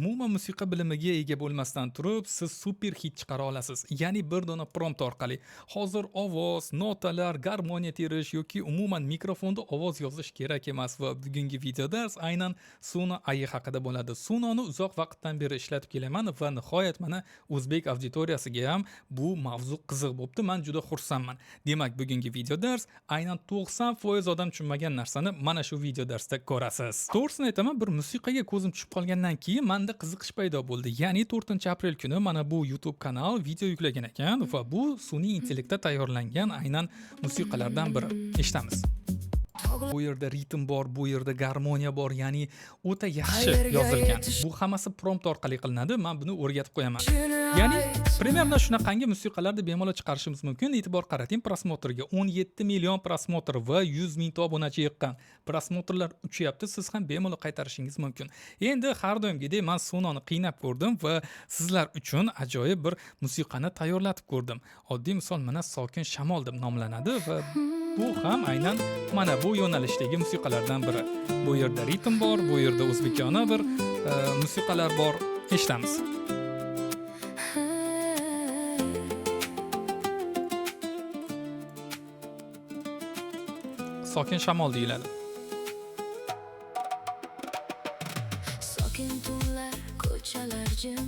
umuman musiqa bilimiga ega bo'lmasdan turib, siz super hit chiqara olasiz. Ya'ni bir dona prompt orqali. Hozir ovoz, notalar, garmoniya terish yoki umuman mikrofonda ovoz yozish kerak emas va bugungi video dars aynan Suno AI haqida bo'ladi. Sunoni uzoq vaqtdan beri ishlatib kelaman va nihoyat mana o'zbek auditoriyasiga ham bu mavzu qiziq bo'pti. Men juda xursandman. Demak, bugungi video dars aynan 90% odam tushunmagan narsani mana shu video darsda ko'rasiz. To'g'risini aytaman, bir musiqaga ko'zim tushib qolgandan keyin menda qiziqish paydo bo'ldi. Ya'ni 4-aprel kuni mana bu YouTube kanal video yuklagan ekan va bu sun'iy intellektda tayyorlangan aynan musiqalardan biri. Eshitamiz. Bu yerda ritm bor, bu yerda garmoniya bor, ya'ni o'ta yaxshi yozilgan. Bu hammasi prompt orqali qilinadi. Men buni o'rgatib qo'yaman. Ya'ni примерно shunaqangi musiqalarni bemalol chiqarishimiz mumkin. E'tibor qarating, prosmotrga 17 million prosmotr va 100 ming ta obunachi yiqqan. Prosmotrlar uchyapti, siz ham bemalol qaytarishingiz mumkin. Endi har doimgidek men Sunoni qiynab ko'rdim va sizlar uchun ajoyib bir musiqani tayyorlatib ko'rdim. Oddiy misol mana Sokin shamol deb nomlanadi va bu ham aynan mana bu yo'nalishdagi musiqalardan biri. Bu yerda ritm bor, bu yerda o'zbekona bir musiqalar bor. Eshitamiz. Sokin shamol deyiladi. Sokin tunlar, ko'chalar jim.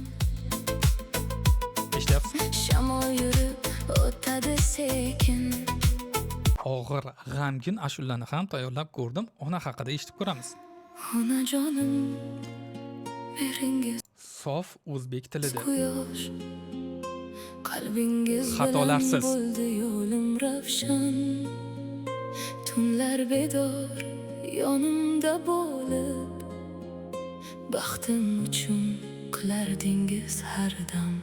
Eshityapsizmi? Shamol yurib o'tadi sekin. Og'ir, g'amgin ashulani ham tayyorlab ko'rdim. Ona haqida eshitib ko'ramiz. Onajonim, mehringiz Sof o'zbek tilida. quyosh, qalbingiz Xatolarsiz. bilan bo'ldi yo'lim ravshan. Tunlar bedor, yonimda bo'lib, baxtim uchun qilardingiz har dam.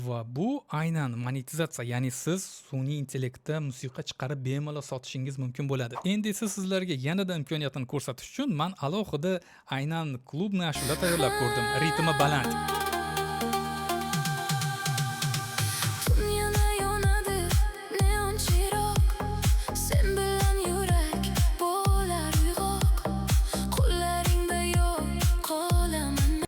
Va bu aynan monetizatsiya, ya'ni siz sun'iy intellektda musiqa chiqarib bemalol sotishingiz mumkin bo'ladi. Endi esa sizlarga yanada imkoniyatini ko'rsatish uchun men alohida aynan klubni ashula tayyorlab ko'rdim. Ritmi baland. Tun yana yonadi, neon chiroq, sen bilan yurak bo'lar uyg'oq, qo'llaringda yo'q qolaman.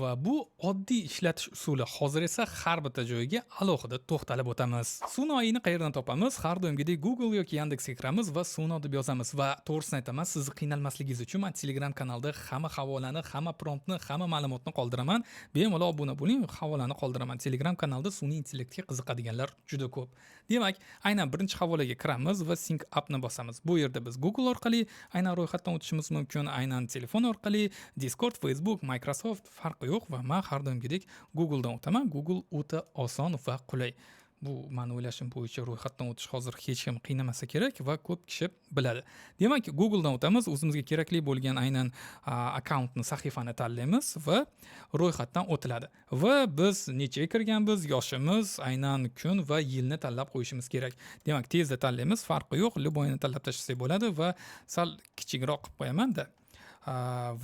Va bu oddiy ishlatish usuli. Hozir esa har bitta joyiga alohida to'xtalib o'tamiz. Suno AI'ni qayerdan topamiz? Har doimgidek Google yoki Yandexga kiramiz va Suno deb yozamiz va to'g'risini aytaman, sizni qiynalmasligingiz uchun men Telegram kanalda hamma havolani, hamma promptni, hamma ma'lumotni qoldiraman. Bemalol obuna bo'ling, havolani qoldiraman. Telegram kanalda sun'iy intellektga qiziqadiganlar juda ko'p. Demak, aynan birinchi havolaga kiramiz va Sync Up'ni bosamiz. Bu yerda biz Google orqali aynan ro'yxatdan o'tishimiz mumkin, aynan telefon orqali, Discord, Facebook, Microsoft farqi yo'q va men har doimgidek Google dan o'taman. Google o'ta oson va qulay. Bu men o'ylashim bo'yicha ro'yxatdan o'tish hozir hech kim qiynamasa kerak va ko'p kishi biladi. Demak, Google dan o'tamiz, o'zimizga kerakli bo'lgan aynan akkauntni, sahifani tanlaymiz va ro'yxatdan o'tiladi. Va biz nechaga kirganmiz, yoshimiz, aynan kun va yilni tanlab qo'yishimiz kerak. Demak, tezda tanlaymiz, farqi yo'q, liboyini tanlab tashlasak bo'ladi va sal kichikroq qilib qo'yaman-da.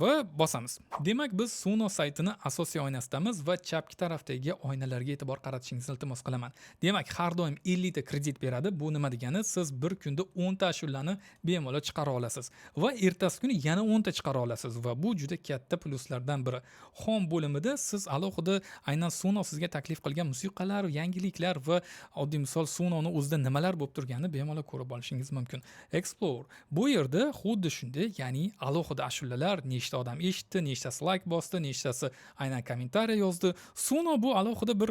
Va bosamiz. Demak, biz Suno saytini asosiy oynasidamiz va chapki tarafdagi oynalarga e'tibor qaratishingizni iltimos qilaman. Demak, har doim 50 ta kredit beradi. Bu nima degani? Siz bir kunda 10 ta ashulani bemalol chiqara olasiz va ertasi kuni yana 10 ta chiqara olasiz va bu juda katta pluslardan biri. Home bo'limida siz alohida aynan Suno sizga taklif qilgan musiqalar, yangiliklar va oddiy misol Sunoni o'zida nimalar bo'lib turganini bemalol ko'rib olishingiz mumkin. Explore. Bu yerda xuddi shunday, ya'ni alohida ashulalar, nechta odam eshitdi, nechtasi like bosdi, nechtasi aynan kommentariy yozdi. Suno bu alohida bir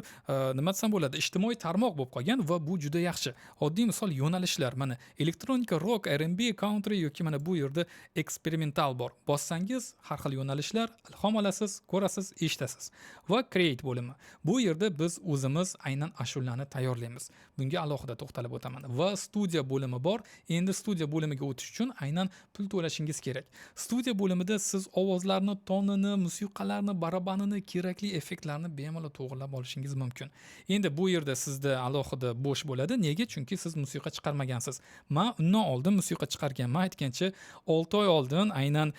nima desam bo'ladi, ijtimoiy tarmoq bo'lib qolgan va bu juda yaxshi. Oddiy misol yo'nalishlar, mana elektronika, rock, R&B, country yoki mana bu yerda eksperimental bor. Bossangiz har xil yo'nalishlar, ilhom olasiz, ko'rasiz, eshitasiz. Va create bo'limi. Bu yerda biz o'zimiz aynan ashulani tayyorlaymiz. Bunga alohida to'xtalib o'taman. Va studiya bo'limi bor. Endi studiya bo'limiga o'tish uchun aynan pul to'lashingiz kerak. Studiya bo'limida siz ovozlarni, tonini, musiqalarni, barabanini, kerakli effektlarni bemalol to'g'irlab olishingiz mumkin. Endi bu yerda sizda alohida bo'sh bo'ladi. Nega? Chunki siz musiqa chiqarmagansiz. Men undan oldin musiqa chiqarganman. Aytgancha 6 oy oldin aynan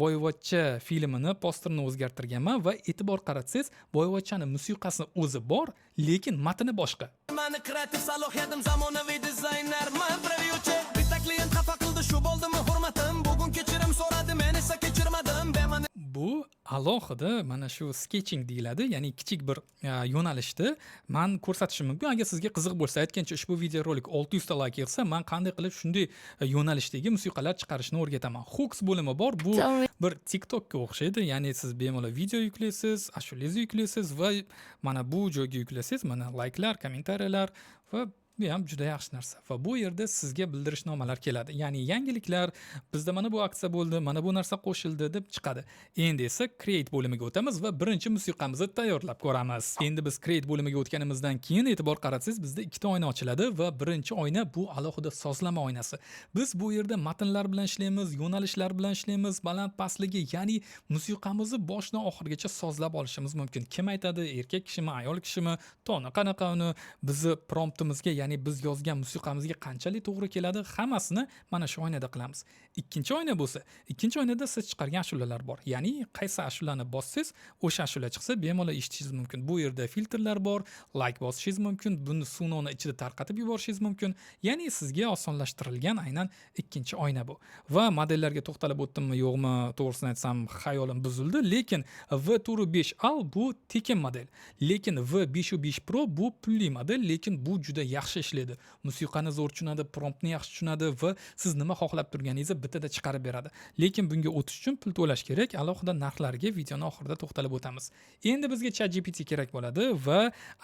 Boyvachcha filmini posterini o'zgartirganman va e'tibor qaratsangiz, Boyvachchaning musiqasi o'zi bor, lekin matni boshqa. Mani kreativ salohiyatim zamonaviy dizaynerman, prevyuchi. Bitta klient xafa qildi, shu bo'ldimi hurmatim. Bugun kechirim so'radi, men esa kechirmadim. Bu alohida mana shu sketching deyiladi, ya'ni kichik bir yo'nalishda man ko'rsatishim mumkin. Agar sizga qiziq bo'lsa, aytgancha ushbu videorolik 600 ta layk yig'sa, man qanday qilib shunday yo'nalishdagi musiqalar chiqarishni o'rgataman. Hooks bo'limi bor. Bu bir TikTokka o'xshaydi. Ya'ni siz bemalol video yuklaysiz, ashulangizni yuklaysiz va mana bu joyga yuklasangiz, mana layklar, kommentariyalar va bu ham juda yaxshi narsa. Va bu yerda sizga bildirishnomalar keladi. Ya'ni yangiliklar, bizda mana bu aksiya bo'ldi, mana bu narsa qo'shildi deb chiqadi. Endi esa create bo'limiga o'tamiz va birinchi musiqamizni tayyorlab ko'ramiz. Endi biz create bo'limiga o'tganimizdan keyin e'tibor qaratsangiz, bizda ikkita oyna ochiladi va birinchi oyna bu alohida sozlama oynasi. Biz bu yerda matnlar bilan ishlaymiz, yo'nalishlar bilan ishlaymiz, baland pastligi, ya'ni musiqamizni boshdan oxirigacha sozlab olishimiz mumkin. Kim aytadi, erkak kishimi, ayol kishimi, toni qanaqa uni bizni promptimizga, ya'ni biz yozgan musiqamizga qanchalik to'g'ri keladi, hammasini mana shu oynada qilamiz. Ikkinchi oyna bo'lsa, ikkinchi oynada siz chiqargan ashulalar bor. Ya'ni qaysi ashulani bossangiz, o'sha ashula chiqsa, bemalol eshitishingiz mumkin. Bu yerda filtrlar bor, like bosishingiz mumkin, buni sunoni ichida tarqatib yuborishingiz mumkin. Ya'ni sizga osonlashtirilgan aynan ikkinchi oyna bu. Va modellarga to'xtalib o'tdimmi, yo'qmi, to'g'risini aytsam, xayolim buzildi, lekin V-5Al bu tekin model. Lekin V505 Pro bu pulli model, lekin bu juda yaxshi ishlaydi. Musiqani zo'r tushunadi, promptni yaxshi tushunadi va siz nima xohlab turganingizni bitada chiqarib beradi. Lekin bunga o'tish uchun pul to'lash kerak. Alohida narxlarga videoning oxirida to'xtalib o'tamiz. Endi bizga ChatGPT kerak bo'ladi va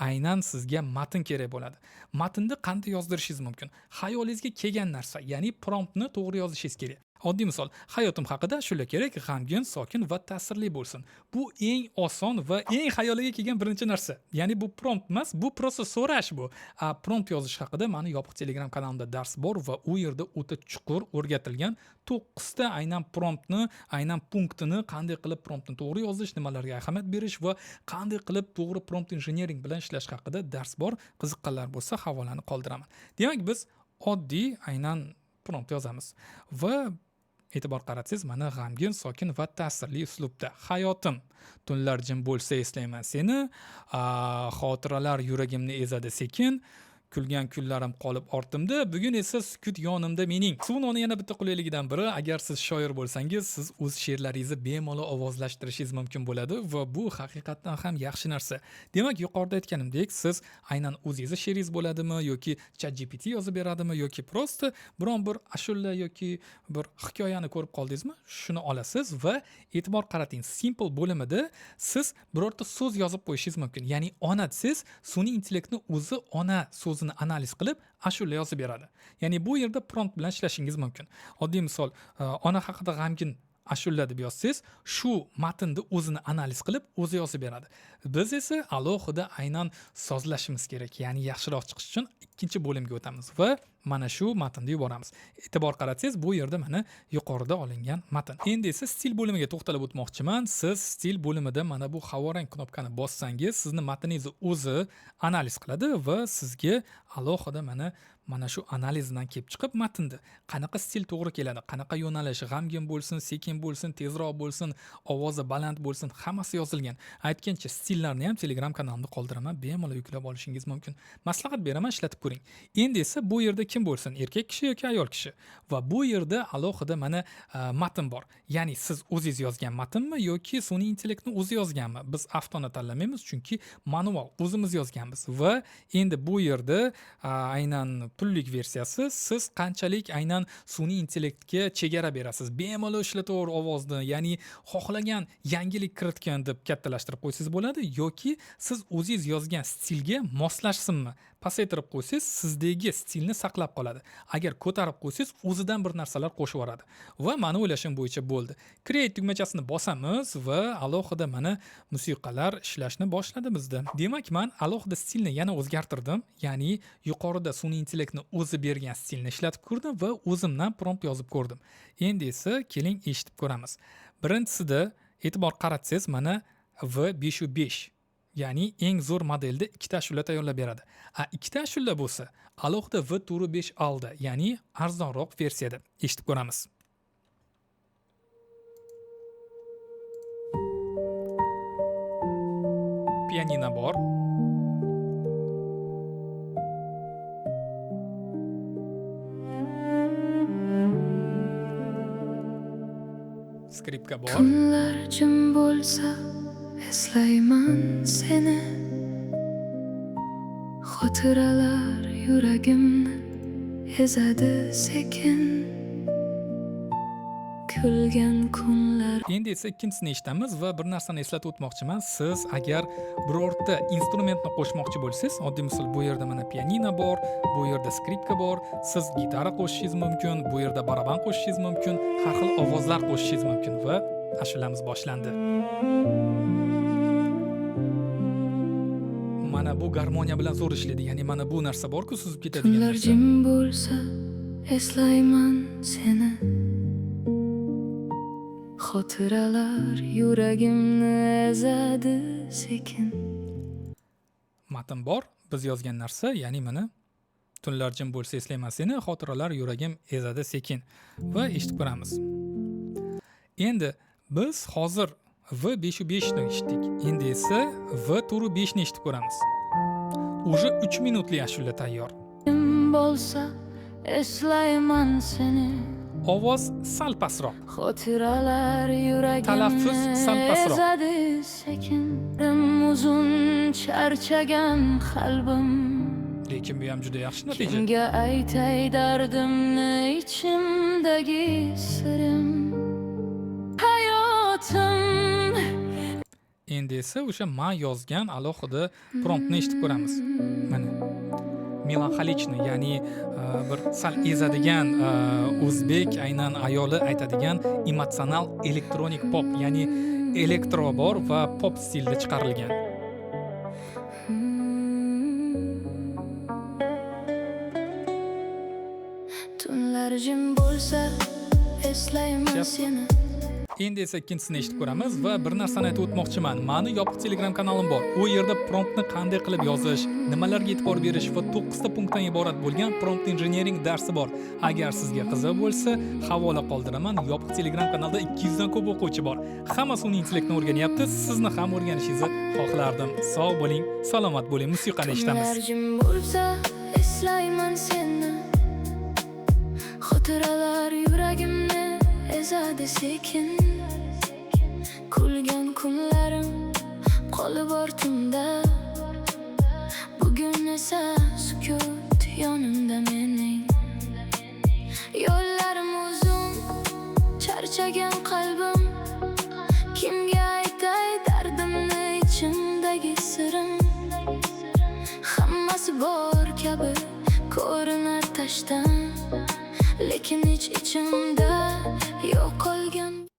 aynan sizga matn kerak bo'ladi. Matnni qanday yozdirishingiz mumkin? Xayolingizga kelgan narsa, ya'ni promptni to'g'ri yozishingiz kerak. Oddiy misol, hayotim haqida shular kerak, g'amgin, sokin va ta'sirli bo'lsin. Bu eng oson va eng xayoliga kelgan birinchi narsa. Ya'ni bu prompt emas, bu prosta so'rash bu. Prompt yozish haqida meni yopiq Telegram kanalimda dars bor va u yerda o'ta chuqur o'rgatilgan 9 ta aynan promptni, aynan punktini, qanday qilib promptni to'g'ri yozish, nimalarga ahamiyat berish va qanday qilib to'g'ri prompt engineering bilan ishlash haqida dars bor. Qiziqqanlar bo'lsa, havolani qoldiraman. Demak, biz oddiy aynan prompt yozamiz va e'tibor qaratsangiz, mana g'amgin, sokin va ta'sirli uslubda. Hayotim, tunlar jim bo'lsa eslayman seni, xotiralar yuragimni ezadi sekin, kulgan kunlarim qolib ortimda, bugun esa sukut yonimda mening. Sunoni yana bitta qulayligidan biri, agar siz shoir bo'lsangiz, siz o'z she'rlaringizni bemalol ovozlashtirishingiz mumkin bo'ladi va bu haqiqatan ham yaxshi narsa. Demak, yuqorida aytganimdek, siz aynan o'zingizni she'ringiz bo'ladimi yoki ChatGPT yozib beradimi yoki prosta biron bir ashula yoki bir hikoyani ko'rib qoldingizmi, shuni olasiz va e'tibor qarating, simple bo'limida siz birorta so'z yozib qo'yishingiz mumkin. Ya'ni ona desiz, sun'iy intellektni o'zi ona so'zini analiz qilib ashula yozib beradi. Ya'ni bu yerda prompt bilan ishlashingiz mumkin. Oddiy misol, ona haqida g'amgin ashula deb yozsangiz, shu matnni o'zini analiz qilib o'zi yozib beradi. Biz esa alohida aynan sozlashimiz kerak. Ya'ni yaxshiroq chiqish uchun ikkinchi bo'limga o'tamiz va mana shu matnni yuboramiz. E'tibor qaratsangiz, bu yerda mana yuqorida olingan matn. Endi esa stil bo'limiga to'xtalib o'tmoqchiman. Siz stil bo'limida mana bu havorang knopkani bossangiz, sizni matningizni o'zi analiz qiladi va sizga alohida mana shu analizdan kelib chiqib matnda qanaqa stil to'g'ri keladi, qanaqa yo'nalish, g'amgin bo'lsin, sekin bo'lsin, tezroq bo'lsin, ovozi baland bo'lsin, hammasi yozilgan. Aytgancha stillarni ham Telegram kanalimda qoldiraman, bemalol yuklab olishingiz mumkin. Maslahat beraman, ishlatib ko'ring. Endi esa bu yerda kim bo'lsin, erkak kishi yoki ayol kishi va bu yerda alohida mana matn bor. Ya'ni siz o'zingiz yozgan matnmi yoki sun'iy intellektni o'zi yozganmi? Biz avtoni tanlamaymiz, chunki manual o'zimiz yozganmiz va endi bu yerda aynan pullik versiyasi, siz qanchalik aynan sun'iy intellektga chegara berasiz. Bemalol ishlataver ovozni, ya'ni xohlagan yangilik kiritgan deb kattalashtirib qo'ysangiz bo'ladi yoki siz o'zingiz yozgan stilga moslashsinmi? Pasaytirib qo'ysangiz, sizdagi stilni saqlab qoladi. Agar ko'tarib qo'ysangiz, o'zidan bir narsalar qo'shib yuboradi. Va meni o'ylashim bo'yicha bo'ldi. Create tugmachasini bosamiz va alohida mana musiqalar ishlashni boshladi bizda. Demak, men alohida stilni yana o'zgartirdim. Ya'ni yuqorida sun'iy intellektni o'zi bergan stilni ishlatib ko'rdim va o'zimdan prompt yozib ko'rdim. Endi esa keling eshitib ko'ramiz. Birinchisida e'tibor qaratsangiz, mana V505 ya'ni eng zo'r modelda ikkita ashula tayyorlab beradi. Ikkita ashula bo'lsa, alohida V-5Al da, ya'ni arzonroq versiyada eshitib ko'ramiz. Pianino bor. skripka bor. Tunlar jim bo'lsa eslayman seni. Xotiralar yuragimni ezadi sekin. Kulgan kunlar. Endi esa ikkinchisini eshitamiz va bir narsani eslatib o'tmoqchiman. Siz agar birorta instrumentni qo'shmoqchi bo'lsangiz, oddiy misol bu yerda mana pianino bor, bu yerda skripka bor, siz gitara qo'shishingiz mumkin, bu yerda baraban qo'shishingiz mumkin, har xil ovozlar qo'shishingiz mumkin va ashulamiz boshlandi. Mana bu garmoniya bilan zo'r ishlaydi. Ya'ni mana bu narsa bor-ku, suzib ketadigan Tunlar narsa. jim bo'lsa eslayman seni. Xotiralar yuragimni ezadi sekin. Matn bor, biz yozgan narsa, ya'ni mana tunlar jim bo'lsa eslayman seni, xotiralar yuragim ezadi sekin va eshitib ko'ramiz. Endi biz hozir V5/5 ni eshitdik. Endi esa V4/5 ni eshitib ko'ramiz. Уже 3 minutli ashula tayyor. Jim bo'lsa eslayman seni. Ovoz sal pastroq. Xotiralar yuragimni Talaffuz sal pastroq. ezadi sekin. Uzun charchagan qalbim. Lekin bu ham juda yaxshi natija. Kimga aytay dardimni, ichimdagi sirim. Hayotim. Endi esa o'sha men yozgan alohida promptni eshitib ko'ramiz. Mana melanxolichni, ya'ni bir sal ezadigan o'zbek aynan ayoli aytadigan emotsional elektronik pop, ya'ni elektro bor va pop stilda chiqarilgan. Tunlar jim bo'lsa eslayman seni. Endi esa ikkinchisini eshitib ko'ramiz va bir narsani aytib o'tmoqchiman. Mani yopiq Telegram kanalim bor. U yerda promptni qanday qilib yozish, nimalarga e'tibor berish va 9 ta punktdan iborat bo'lgan prompt engineering darsi bor. Agar sizga qiziq bo'lsa, havola qoldiraman. Yopiq Telegram kanalda 200 dan ko'p o'quvchi bor. Hammasi uning intellektni o'rganyapti. Sizni ham o'rganishingizni xohlardim. Sog' bo'ling, salomat bo'ling. Musiqani eshitamiz. Tunlar jim bo'lsa eslayman seni. Xotiralar yuragimni ezadi sekin. Kulgan kunlarim qolib ortimda. Bugun esa sukut yonimda mening. Yo'llarim uzun, charchagan qalbim. Kimga aytay dardimni, ichimdagi sirim. Hammasi bor kabi ko'rinar tashdan, lekin ichimda yo'q qolgan